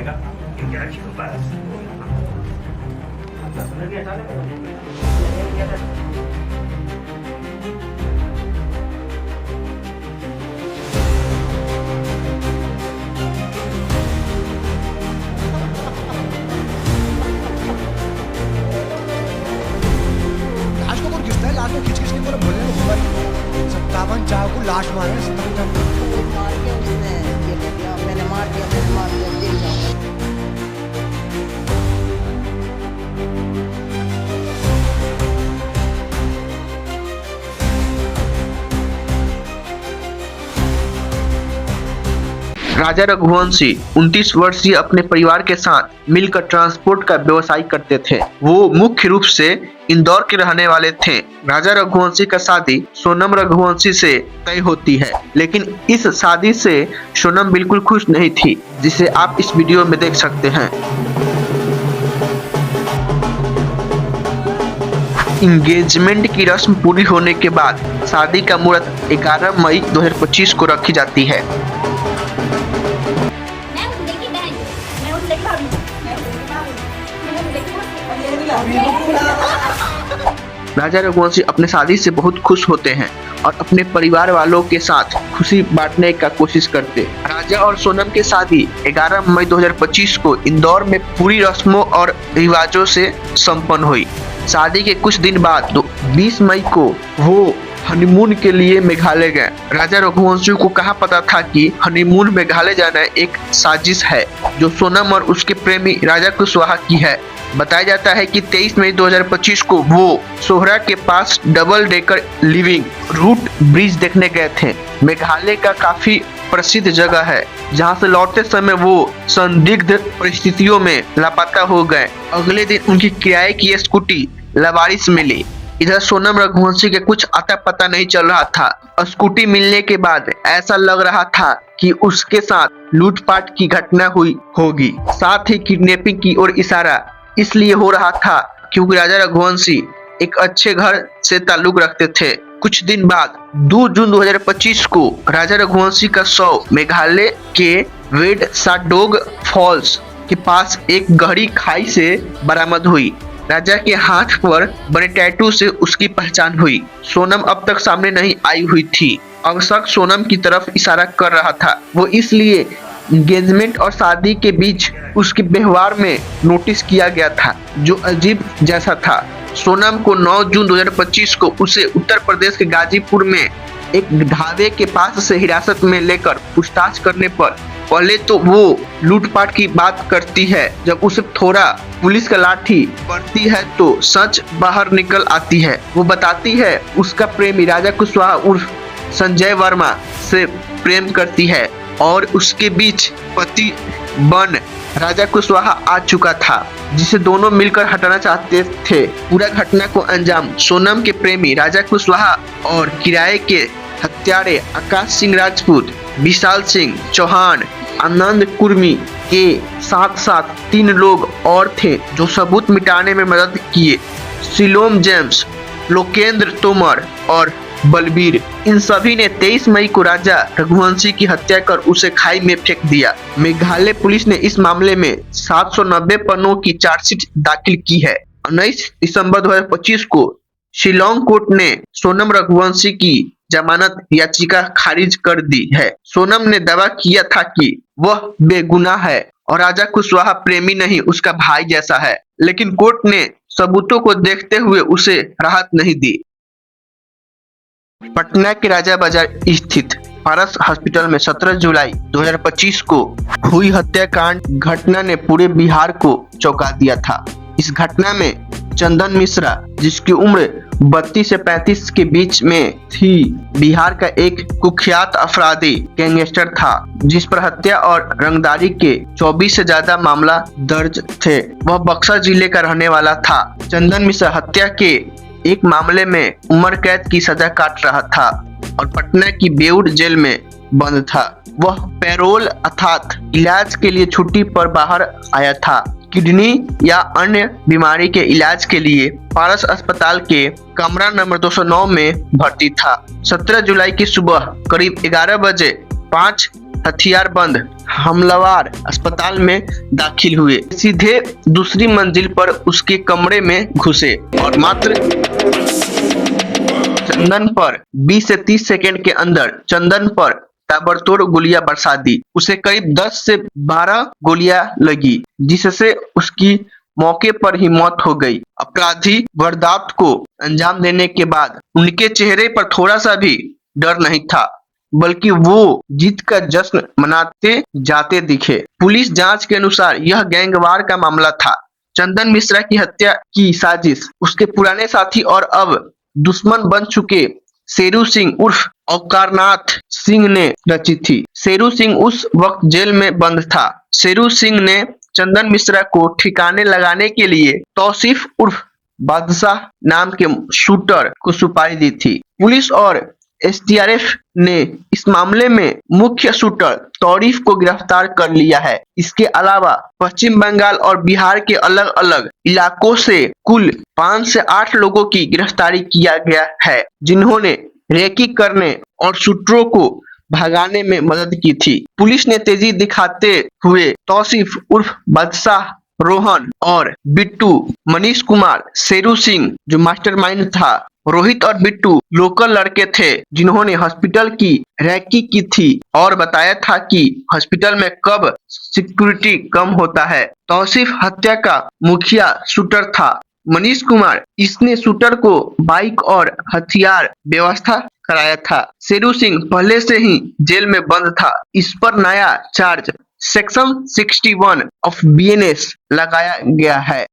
ครับถึงจะคิดว่าलाश को कौन खींचता है? लाश को खींच खींच के पूरा भोले को घुमा 57 चाकू लाश मारे हैं, 57 चाकू। मार के उसने ये ले लिया, मैंने मार दिया, मैंने मार दिया, जेल जाऊंगा। राजा रघुवंशी 29 वर्षीय अपने परिवार के साथ मिलकर ट्रांसपोर्ट का व्यवसाय करते थे। वो मुख्य रूप से इंदौर के रहने वाले थे। राजा रघुवंशी का शादी सोनम रघुवंशी से तय होती है, लेकिन इस शादी से सोनम बिल्कुल खुश नहीं थी, जिसे आप इस वीडियो में देख सकते हैं। इंगेजमेंट की रस्म पूरी होने के बाद शादी का मुहूर्त 11 मई 2025 को रखी जाती है। राजा रघुवंशी अपने शादी से बहुत खुश होते हैं और अपने परिवार वालों के साथ खुशी बांटने का कोशिश करते। राजा और सोनम की शादी 11 मई 2025 को इंदौर में पूरी रस्मों और रिवाजों से संपन्न हुई। शादी के कुछ दिन बाद 20 मई को वो हनीमून के लिए मेघालय गए। राजा रघुवंशी को कहाँ पता था कि हनीमून मेघालय जाना एक साजिश है, जो सोनम और उसके प्रेमी राजा कुशवाहा की है। बताया जाता है कि 23 मई 2025 को वो सोहरा के पास double decker living root bridge देखने गए थे। मेघालय का काफी प्रसिद्ध जगह है, जहां से लौटते समय वो संदिग्ध परिस्थितियों में लापता हो गए। अगले दिन उनकी किराए की स्कूटी लवारिस मिली। इधर सोनम रघुवंशी के कुछ अता पता नहीं चल रहा था। स्कूटी मिलने के बाद ऐसा लग रहा था कि उसके साथ लूटपाट की घटना हुई होगी। साथ ही किडनैपिंग की ओर इशारा इसलिए हो रहा था क्योंकि राजा रघुवंशी एक अच्छे घर से ताल्लुक रखते थे। कुछ दिन बाद 2 जून 2025 को राजा रघुवंशी का शव मेघालय के वेड साडोग फॉल्स के पास एक गहरी खाई से बरामद हुई। राजा के हाथ पर बने टैटू से उसकी पहचान हुई। सोनम अब तक सामने नहीं आई हुई थी। अब शक सोनम की तरफ इशारा कर रहा था। वो इसलिए एंगेजमेंट और शादी के बीच उसके व्यवहार में नोटिस किया गया था, जो अजीब जैसा था। सोनम को 9 जून 2025 को उसे उत्तर प्रदेश के गाजीपुर में एक ढाबे के पास से हिरासत में लेकर पूछताछ करने पर पहले तो वो लूटपाट की बात करती है। जब उसे थोड़ा पुलिस का लाठी पड़ती है तो सच बाहर निकल आती है। वो बताती है उसका प्रेमी राजा कुशवाहा उर्फ संजय वर्मा से प्रेम करती है और उसके बीच पति बन राजा कुशवाहा आ चुका था, जिसे दोनों मिलकर हटाना चाहते थे। पूरा घटना को अंजाम सोनम के प्रेमी राजा कुशवाहा और किराए के हत्यारे आकाश सिंह राजपूत, विशाल सिंह चौहान, आनंद कुर्मी के साथ साथ 3 लोग और थे जो सबूत मिटाने में मदद किए। सिलोम जेम्स, लोकेंद्र तोमर और बलबीर। इन सभी ने 23 मई को राजा रघुवंशी की हत्या कर उसे खाई में फेंक दिया। मेघालय पुलिस ने इस मामले में 790 पन्नों की चार्जशीट दाखिल की है। 19 दिसंबर 2025 को शिलोंग कोर्ट ने सोनम रघुवंशी की जमानत याचिका खारिज कर दी है। सोनम ने दावा किया था कि वह बेगुनाह है और राजा कुशवाहा प्रेमी नहीं, उसका भाई जैसा है, लेकिन कोर्ट ने सबूतों को देखते हुए उसे राहत नहीं दी। पटना के राजा बाजार स्थित पारस हॉस्पिटल में 17 जुलाई 2025 को हुई हत्याकांड घटना ने पूरे बिहार को चौंका दिया था। इस घटना में चंदन मिश्रा, जिसकी उम्र 32 से 35 के बीच में थी, बिहार का एक कुख्यात अपराधी गैंगस्टर था, जिस पर हत्या और रंगदारी के 24 से ज्यादा मामला दर्ज थे। वह बक्सर जिले का रहने वाला था। चंदन मिश्रा हत्या के एक मामले में उम्र कैद की सजा काट रहा था और पटना की बेउड जेल में बंद था। वह पैरोल अर्थात इलाज के लिए छुट्टी पर बाहर आया था। किडनी या अन्य बीमारी के इलाज के लिए पारस अस्पताल के कमरा नंबर 209 में भर्ती था। 17 जुलाई की सुबह करीब 11 बजे 5 हथियारबंद हमलावर अस्पताल में दाखिल हुए। सीधे दूसरी मंजिल पर उसके कमरे में घुसे और मात्र चंदन पर 20 से 30 सेकंड के अंदर चंदन पर ताबड़तोड़ गोलियां बरसा दी। उसे करीब 10 से 12 गोलियां लगी, जिससे उसकी मौके पर ही मौत हो गई। अपराधी वारदात को अंजाम देने के बाद उनके चेहरे पर थोड़ा सा भी डर नहीं था, बल्कि वो जीत का जश्न मनाते जाते दिखे। पुलिस जांच के अनुसार यह गैंगवार का मामला था। चंदन मिश्रा की हत्या की साजिश उसके पुराने साथी और अब दुश्मन बन चुके शेरू सिंह उर्फ औकारनाथ सिंह ने रची थी। शेरू सिंह उस वक्त जेल में बंद था। शेरू सिंह ने चंदन मिश्रा को ठिकाने लगाने के लिए तौसीफ उर्फ बादशाह नाम के शूटर को सुपारी दी थी। पुलिस और एसडीआरएफ ने इस मामले में मुख्य शूटर तौरीफ को गिरफ्तार कर लिया है। इसके अलावा पश्चिम बंगाल और बिहार के अलग अलग इलाकों से कुल 5 से 8 लोगों की गिरफ्तारी किया गया है, जिन्होंने रेकी करने और शूटरों को भगाने में मदद की थी। पुलिस ने तेजी दिखाते हुए तौसीफ उर्फ बादशाह, रोहन और बिट्टू, मनीष कुमार, शेरू सिंह जो मास्टरमाइंड था, रोहित और बिट्टू लोकल लड़के थे जिन्होंने हॉस्पिटल की रैकी की थी और बताया था कि हॉस्पिटल में कब सिक्योरिटी कम होता है। तौसीफ हत्या का मुखिया शूटर था। मनीष कुमार इसने शूटर को बाइक और हथियार व्यवस्था कराया था। शेरू सिंह पहले से ही जेल में बंद था। इस पर नया चार्ज सेक्शन 61 ऑफ बीएनएस लगाया गया है।